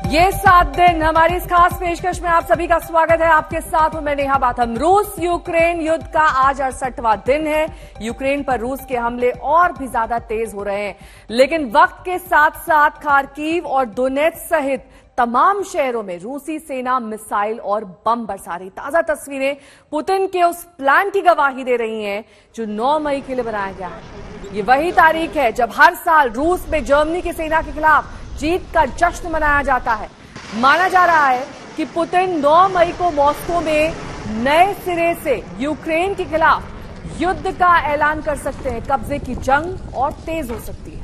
ये 7 दिन हमारी इस खास पेशकश में आप सभी का स्वागत है। आपके साथ हूं मैं नेहा बाथम। रूस यूक्रेन युद्ध का आज 68वां दिन है। यूक्रेन पर रूस के हमले और भी ज्यादा तेज हो रहे हैं, लेकिन वक्त के साथ साथ खार्किव और दोनेत्स्क सहित तमाम शहरों में रूसी सेना मिसाइल और बम बरसा रही। ताजा तस्वीरें पुतिन के उस प्लान की गवाही दे रही हैं जो 9 मई के लिए बनाया गया है। ये वही तारीख है जब हर साल रूस में जर्मनी की सेना के खिलाफ जीत का जश्न मनाया जाता है। माना जा रहा है कि पुतिन 9 मई को मॉस्को में नए सिरे से यूक्रेन के खिलाफ युद्ध का ऐलान कर सकते हैं। कब्जे की जंग और तेज हो सकती है।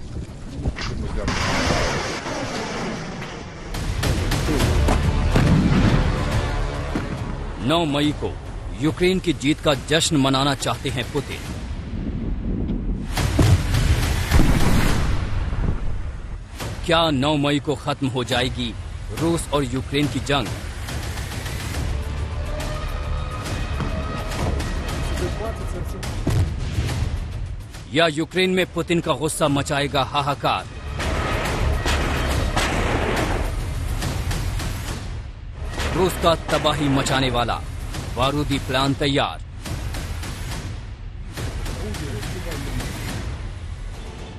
9 मई को यूक्रेन की जीत का जश्न मनाना चाहते हैं पुतिन। क्या 9 मई को खत्म हो जाएगी रूस और यूक्रेन की जंग? या यूक्रेन में पुतिन का गुस्सा मचाएगा हाहाकार? रूस का तबाही मचाने वाला बारूदी प्लान तैयार।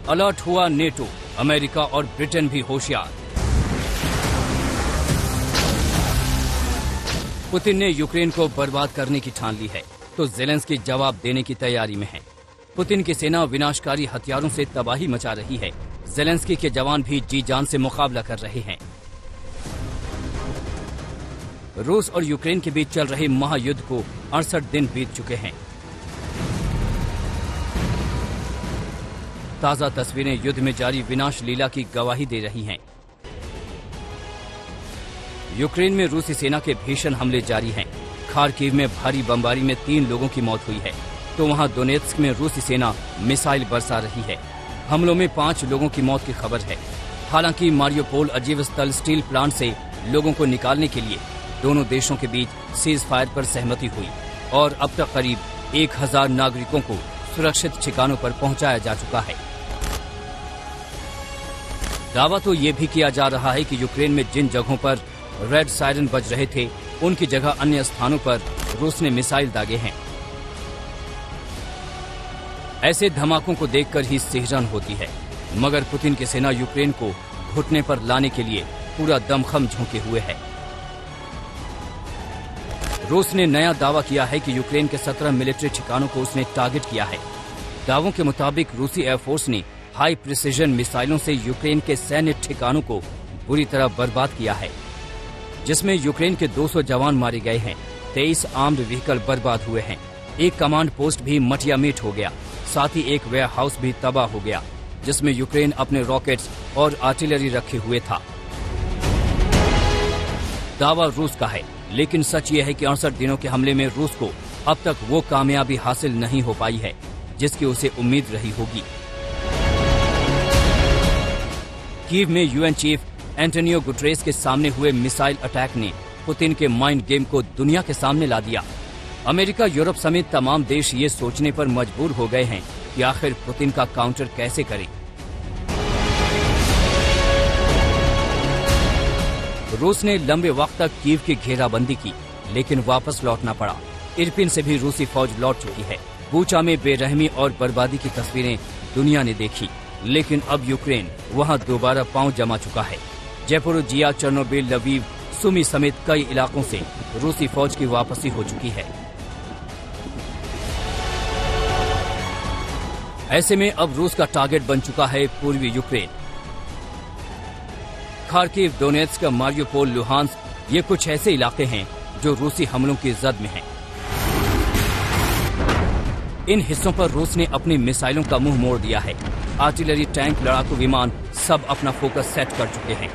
अलर्ट हुआ नेटो, अमेरिका और ब्रिटेन भी होशियार। पुतिन ने यूक्रेन को बर्बाद करने की ठान ली है तो ज़ेलेंस्की जवाब देने की तैयारी में है। पुतिन की सेना विनाशकारी हथियारों से तबाही मचा रही है। ज़ेलेंस्की के जवान भी जी जान से मुकाबला कर रहे हैं। रूस और यूक्रेन के बीच चल रहे महायुद्ध को 68 दिन बीत चुके हैं। ताजा तस्वीरें युद्ध में जारी विनाश लीला की गवाही दे रही हैं। यूक्रेन में रूसी सेना के भीषण हमले जारी हैं। खार्किव में भारी बमबारी में 3 लोगों की मौत हुई है, तो वहां दोनेत्स्क में रूसी सेना मिसाइल बरसा रही है। हमलों में 5 लोगों की मौत की खबर है। हालांकि मारियोपोल अजीव स्थल स्टील प्लांट से लोगों को निकालने के लिए दोनों देशों के बीच सीज फायर पर सहमति हुई और अब तक करीब 1000 नागरिकों को सुरक्षित ठिकानों पर पहुंचाया जा चुका है। दावा तो ये भी किया जा रहा है कि यूक्रेन में जिन जगहों पर रेड सायरन बज रहे थे, उनकी जगह अन्य स्थानों पर रूस ने मिसाइल दागे हैं। ऐसे धमाकों को देखकर ही सिहरन होती है, मगर पुतिन की सेना यूक्रेन को घुटने पर लाने के लिए पूरा दमखम झोंके हुए है। रूस ने नया दावा किया है कि यूक्रेन के 17 मिलिट्री ठिकानों को उसने टारगेट किया है। दावों के मुताबिक रूसी एयरफोर्स ने हाई प्रिसिजन मिसाइलों से यूक्रेन के सैन्य ठिकानों को बुरी तरह बर्बाद किया है, जिसमें यूक्रेन के 200 जवान मारे गए हैं। 23 आर्म्ड व्हीकल बर्बाद हुए हैं। एक कमांड पोस्ट भी मटिया मीट हो गया। साथ ही एक वेयर हाउस भी तबाह हो गया, जिसमें यूक्रेन अपने रॉकेट्स और आर्टिलरी रखे हुए था। दावा रूस का है, लेकिन सच ये है कि 68 दिनों के हमले में रूस को अब तक वो कामयाबी हासिल नहीं हो पाई है जिसकी उसे उम्मीद रही होगी। कीव में यूएन चीफ एंटोनियो गुटरेस के सामने हुए मिसाइल अटैक ने पुतिन के माइंड गेम को दुनिया के सामने ला दिया। अमेरिका, यूरोप समेत तमाम देश ये सोचने पर मजबूर हो गए हैं कि आखिर पुतिन का काउंटर कैसे करें। रूस ने लंबे वक्त तक कीव की घेराबंदी की, लेकिन वापस लौटना पड़ा। इरपिन से भी रूसी फौज लौट चुकी है। बूचा में बेरहमी और बर्बादी की तस्वीरें दुनिया ने देखी, लेकिन अब यूक्रेन वहां दोबारा पांव जमा चुका है। ज़ेपोरोजिया, चेर्नोबिल, लवीव, सुमी समेत कई इलाकों से रूसी फौज की वापसी हो चुकी है। ऐसे में अब रूस का टारगेट बन चुका है पूर्वी Ukraine. Kharkiv, Donetsk, Mariupol, Luhansk, ये कुछ ऐसे इलाके हैं जो रूसी हमलों की जद में हैं। इन हिस्सों पर रूस ने अपनी मिसाइलों का मुंह मोड़ दिया है। आर्टिलरी, टैंक, लड़ाकू विमान सब अपना फोकस सेट कर चुके हैं।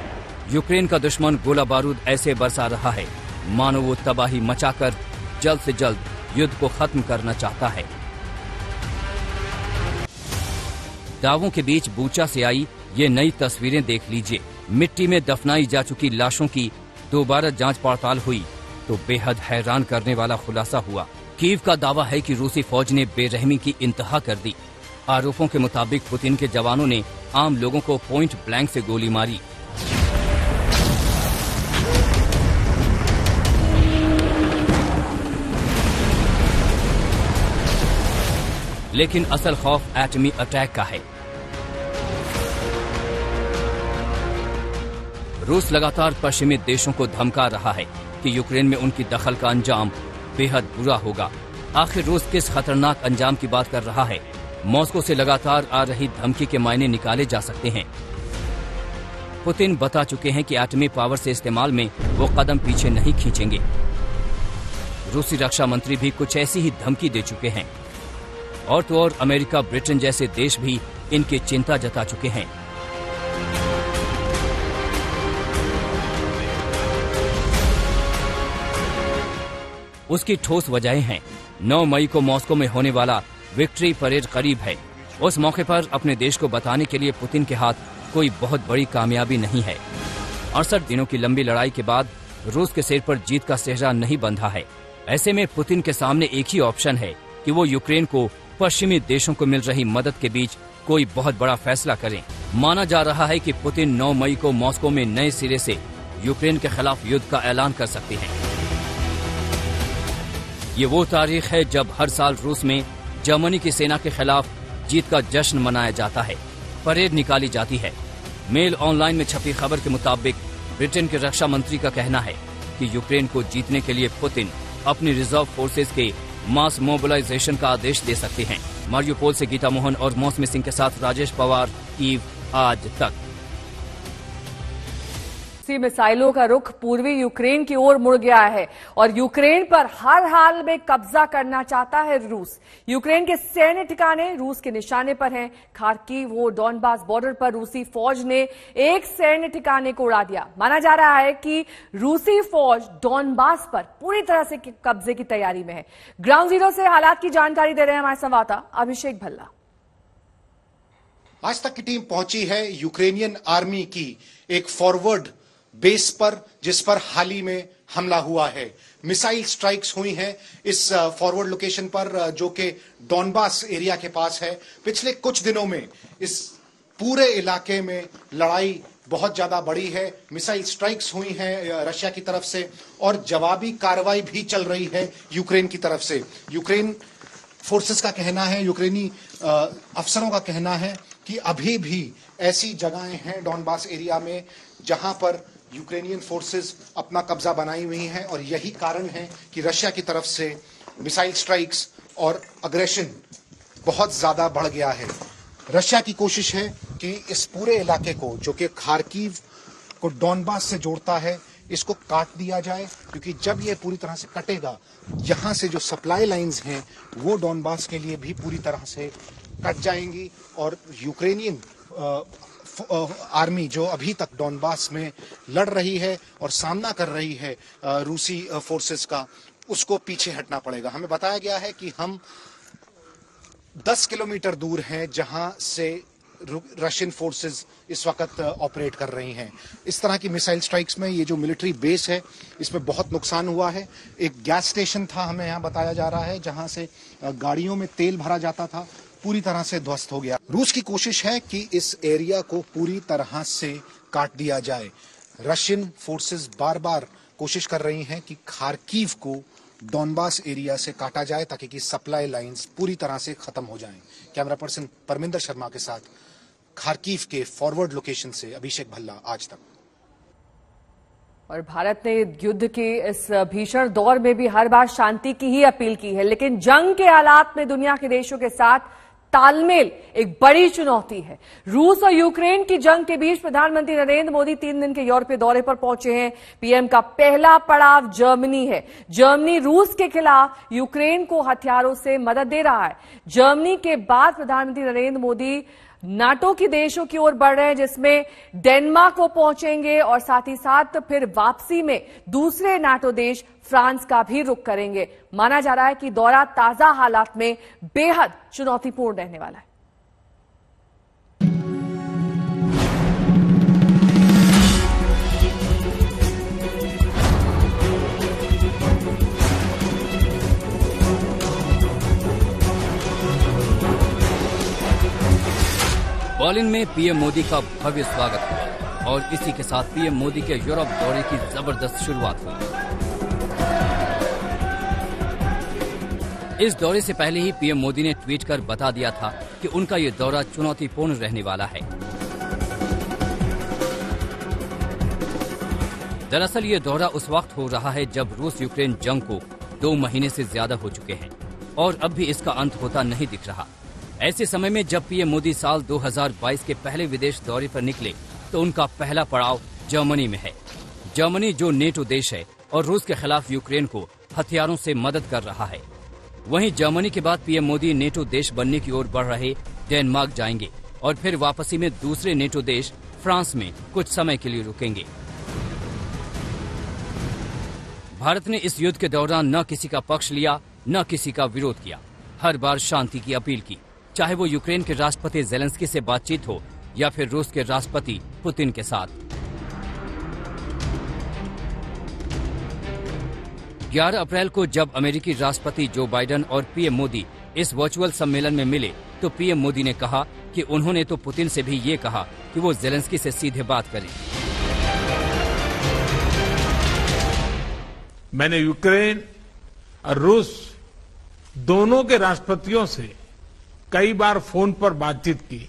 यूक्रेन का दुश्मन गोला बारूद ऐसे बरसा रहा है मानो वो तबाही मचाकर जल्द से जल्द युद्ध को खत्म करना चाहता है। दावों के बीच बूचा से आई ये नई तस्वीरें देख लीजिए। मिट्टी में दफनाई जा चुकी लाशों की दोबारा जांच पड़ताल हुई तो बेहद हैरान करने वाला खुलासा हुआ। कीव का दावा है कि रूसी फौज ने बेरहमी की इंतहा कर दी। आरोपों के मुताबिक पुतिन के जवानों ने आम लोगों को पॉइंट ब्लैंक से गोली मारी। लेकिन असल खौफ एटमी अटैक का है। रूस लगातार पश्चिमी देशों को धमका रहा है कि यूक्रेन में उनकी दखल का अंजाम बेहद बुरा होगा। आखिर रूस किस खतरनाक अंजाम की बात कर रहा है? मॉस्को से लगातार आ रही धमकी के मायने निकाले जा सकते हैं। पुतिन बता चुके हैं कि एटमी पावर से इस्तेमाल में वो कदम पीछे नहीं खींचेंगे। रूसी रक्षा मंत्री भी कुछ ऐसी ही धमकी दे चुके हैं। और तो और अमेरिका, ब्रिटेन जैसे देश भी इनकी चिंता जता चुके हैं। उसकी ठोस वजहें हैं। 9 मई को मॉस्को में होने वाला विक्ट्री परेड करीब है। उस मौके पर अपने देश को बताने के लिए पुतिन के हाथ कोई बहुत बड़ी कामयाबी नहीं है। 68 दिनों की लंबी लड़ाई के बाद रूस के सिर पर जीत का सेहरा नहीं बंधा है। ऐसे में पुतिन के सामने एक ही ऑप्शन है कि वो यूक्रेन को पश्चिमी देशों को मिल रही मदद के बीच कोई बहुत बड़ा फैसला करें। माना जा रहा है कि पुतिन 9 मई को मॉस्को में नए सिरे से यूक्रेन के खिलाफ युद्ध का ऐलान कर सकते हैं। ये वो तारीख है जब हर साल रूस में जर्मनी की सेना के खिलाफ जीत का जश्न मनाया जाता है, परेड निकाली जाती है। मेल ऑनलाइन में छपी खबर के मुताबिक ब्रिटेन के रक्षा मंत्री का कहना है कि यूक्रेन को जीतने के लिए पुतिन अपनी रिजर्व फोर्सेस के मास मोबिलाइजेशन का आदेश दे सकते हैं। मारियोपोल से गीता मोहन और मौसमी सिंह के साथ राजेश पवार, कीव आज तक। मिसाइलों का रुख पूर्वी यूक्रेन की ओर मुड़ गया है और यूक्रेन पर हर हाल में कब्जा करना चाहता है रूस। यूक्रेन के सैन्य ठिकाने रूस के निशाने पर हैं। खार्किव और डॉनबास बॉर्डर पर रूसी फौज ने एक सैन्य ठिकाने को उड़ा दिया। माना जा रहा है कि रूसी फौज डॉनबास पर पूरी तरह से कब्जे की तैयारी में है। ग्राउंड जीरो से हालात की जानकारी दे रहे हैं हमारे संवाददाता अभिषेक भल्ला। आज तक की टीम पहुंची है यूक्रेनियन आर्मी की एक फॉरवर्ड बेस पर, जिस पर हाल ही में हमला हुआ है। मिसाइल स्ट्राइक्स हुई हैं इस फॉरवर्ड लोकेशन पर जो कि डॉनबास एरिया के पास है। पिछले कुछ दिनों में इस पूरे इलाके में लड़ाई बहुत ज्यादा बढ़ी है। मिसाइल स्ट्राइक्स हुई हैं रशिया की तरफ से और जवाबी कार्रवाई भी चल रही है यूक्रेन की तरफ से। यूक्रेन फोर्सेस का कहना है, यूक्रेनी अफसरों का कहना है कि अभी भी ऐसी जगहें हैं डॉनबास एरिया में जहां पर यूक्रेनियन फोर्सेस अपना कब्जा बनाई हुई हैं और यही कारण है कि रशिया की तरफ से मिसाइल स्ट्राइक्स और अग्रेशन बहुत ज्यादा बढ़ गया है। रशिया की कोशिश है कि इस पूरे इलाके को, जो कि खार्किव को डॉनबास से जोड़ता है, इसको काट दिया जाए, क्योंकि जब ये पूरी तरह से कटेगा, यहां से जो सप्लाई लाइंस हैं वो डॉनबास के लिए भी पूरी तरह से कट जाएंगी और यूक्रेनियन आर्मी जो अभी तक डॉनबास में लड़ रही है और सामना कर रही है रूसी फोर्सेस का, उसको पीछे हटना पड़ेगा। हमें बताया गया है कि हम 10 किलोमीटर दूर हैं जहां से रशियन फोर्सेस इस वक्त ऑपरेट कर रही हैं। इस तरह की मिसाइल स्ट्राइक्स में ये जो मिलिट्री बेस है इसमें बहुत नुकसान हुआ है। एक गैस स्टेशन था, हमें यहाँ बताया जा रहा है, जहां से गाड़ियों में तेल भरा जाता था, पूरी तरह से ध्वस्त हो गया। रूस की कोशिश है कि इस एरिया को पूरी तरह से काट दिया जाए। रशियन फोर्सेस बार बार कोशिश कर रही हैं कि खार्किव को डॉनबास एरिया से काटा जाए ताकि कि सप्लाई लाइंस पूरी तरह से खत्म हो जाएं। कैमरा पर्सन परमिंदर शर्मा के साथ खार्किव के फॉरवर्ड लोकेशन से अभिषेक भल्ला, आज तक। और भारत ने युद्ध के इस भीषण दौर में भी हर बार शांति की ही अपील की है, लेकिन जंग के हालात में दुनिया के देशों के साथ तालमेल एक बड़ी चुनौती है। रूस और यूक्रेन की जंग के बीच प्रधानमंत्री नरेंद्र मोदी 3 दिन के यूरोपीय दौरे पर पहुंचे हैं। पीएम का पहला पड़ाव जर्मनी है। जर्मनी रूस के खिलाफ यूक्रेन को हथियारों से मदद दे रहा है। जर्मनी के बाद प्रधानमंत्री नरेंद्र मोदी नाटो के देशों की ओर बढ़ रहे हैं, जिसमें डेनमार्क को पहुंचेंगे और साथ ही साथ फिर वापसी में दूसरे नाटो देश फ्रांस का भी रुख करेंगे। माना जा रहा है कि दौरा ताजा हालात में बेहद चुनौतीपूर्ण रहने वाला है। बर्लिन में पीएम मोदी का भव्य स्वागत हुआ और इसी के साथ पीएम मोदी के यूरोप दौरे की जबरदस्त शुरुआत हुई। इस दौरे से पहले ही पीएम मोदी ने ट्वीट कर बता दिया था कि उनका ये दौरा चुनौतीपूर्ण रहने वाला है। दरअसल ये दौरा उस वक्त हो रहा है जब रूस यूक्रेन जंग को 2 महीने से ज्यादा हो चुके हैं और अब भी इसका अंत होता नहीं दिख रहा। ऐसे समय में जब पीएम मोदी साल 2022 के पहले विदेश दौरे पर निकले तो उनका पहला पड़ाव जर्मनी में है। जर्मनी जो नेटो देश है और रूस के खिलाफ यूक्रेन को हथियारों से मदद कर रहा है। वहीं जर्मनी के बाद पीएम मोदी नेटो देश बनने की ओर बढ़ रहे डेनमार्क जाएंगे और फिर वापसी में दूसरे नेटो देश फ्रांस में कुछ समय के लिए रुकेंगे। भारत ने इस युद्ध के दौरान न किसी का पक्ष लिया न किसी का विरोध किया। हर बार शांति की अपील की, चाहे वो यूक्रेन के राष्ट्रपति जेलेंस्की से बातचीत हो या फिर रूस के राष्ट्रपति पुतिन के साथ। 11 अप्रैल को जब अमेरिकी राष्ट्रपति जो बाइडेन और पीएम मोदी इस वर्चुअल सम्मेलन में मिले तो पीएम मोदी ने कहा कि उन्होंने तो पुतिन से भी ये कहा कि वो जेलेंस्की से सीधे बात करें। मैंने यूक्रेन और रूस दोनों के राष्ट्रपतियों से कई बार फोन पर बातचीत की।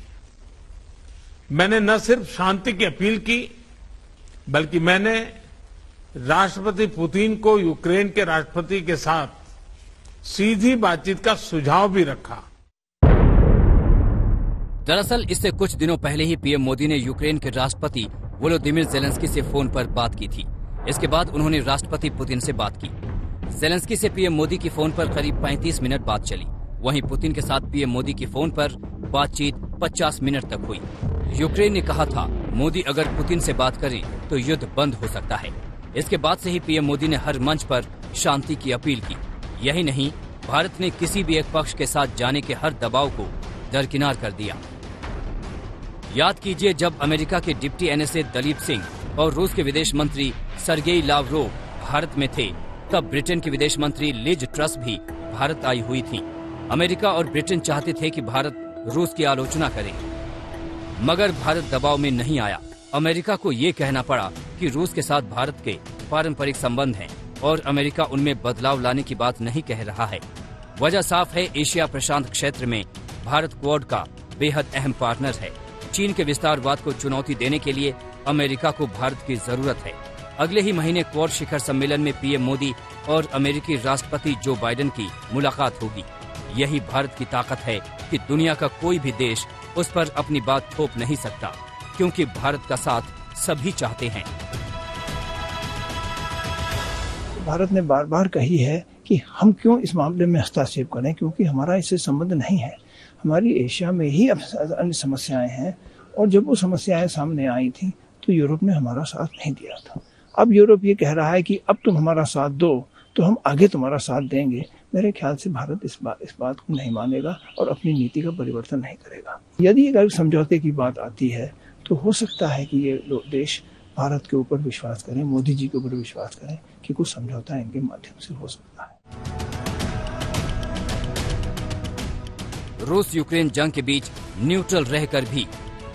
मैंने न सिर्फ शांति की अपील की बल्कि मैंने राष्ट्रपति पुतिन को यूक्रेन के राष्ट्रपति के साथ सीधी बातचीत का सुझाव भी रखा। दरअसल इससे कुछ दिनों पहले ही पीएम मोदी ने यूक्रेन के राष्ट्रपति वोलोदिमीर जेलेंस्की से फोन पर बात की थी। इसके बाद उन्होंने राष्ट्रपति पुतिन से बात की। जेलेंस्की से पीएम मोदी की फोन पर करीब 35 मिनट बात चली। वहीं पुतिन के साथ पीएम मोदी की फोन पर बातचीत 50 मिनट तक हुई। यूक्रेन ने कहा था मोदी अगर पुतिन से बात करें तो युद्ध बंद हो सकता है। इसके बाद से ही पीएम मोदी ने हर मंच पर शांति की अपील की। यही नहीं, भारत ने किसी भी एक पक्ष के साथ जाने के हर दबाव को दरकिनार कर दिया। याद कीजिए, जब अमेरिका के डिप्टी एनएसए दलीप सिंह और रूस के विदेश मंत्री सर्गेई लावरोव भारत में थे, तब ब्रिटेन की विदेश मंत्री लिज ट्रस भी भारत आई हुई थी। अमेरिका और ब्रिटेन चाहते थे कि भारत रूस की आलोचना करे, मगर भारत दबाव में नहीं आया। अमेरिका को ये कहना पड़ा कि रूस के साथ भारत के पारंपरिक संबंध हैं और अमेरिका उनमें बदलाव लाने की बात नहीं कह रहा है। वजह साफ है, एशिया प्रशांत क्षेत्र में भारत क्वाड का बेहद अहम पार्टनर है। चीन के विस्तारवाद को चुनौती देने के लिए अमेरिका को भारत की जरूरत है। अगले ही महीने क्वाड शिखर सम्मेलन में पीएम मोदी और अमेरिकी राष्ट्रपति जो बाइडेन की मुलाकात होगी। यही भारत की ताकत है कि दुनिया का कोई भी देश उस पर अपनी बात थोप नहीं सकता, क्योंकि भारत का साथ सभी चाहते हैं। भारत ने बार बार कही है कि हम क्यों इस मामले में हस्तक्षेप करें, क्योंकि हमारा इससे संबंध नहीं है। हमारी एशिया में ही अन्य समस्याएं हैं और जब वो समस्याएं सामने आई थी तो यूरोप ने हमारा साथ नहीं दिया था। अब यूरोप ये कह रहा है कि अब तुम हमारा साथ दो तो हम आगे तुम्हारा साथ देंगे। मेरे ख्याल से भारत इस बात को नहीं मानेगा और अपनी नीति का परिवर्तन नहीं करेगा। यदि अगर समझौते की बात आती है तो हो सकता है कि ये देश भारत के ऊपर विश्वास करें, मोदी जी के ऊपर विश्वास करें कि कुछ समझौता इनके माध्यम से हो सकता है। रूस यूक्रेन जंग के बीच न्यूट्रल रहकर भी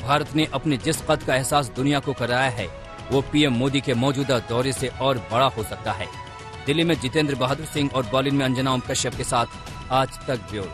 भारत ने अपने जिस कद का एहसास दुनिया को कराया है, वो पीएम मोदी के मौजूदा दौरे से और बड़ा हो सकता है। दिल्ली में जितेंद्र बहादुर सिंह और बर्लिन में अंजना ओम कश्यप के साथ आज तक ब्यूरो।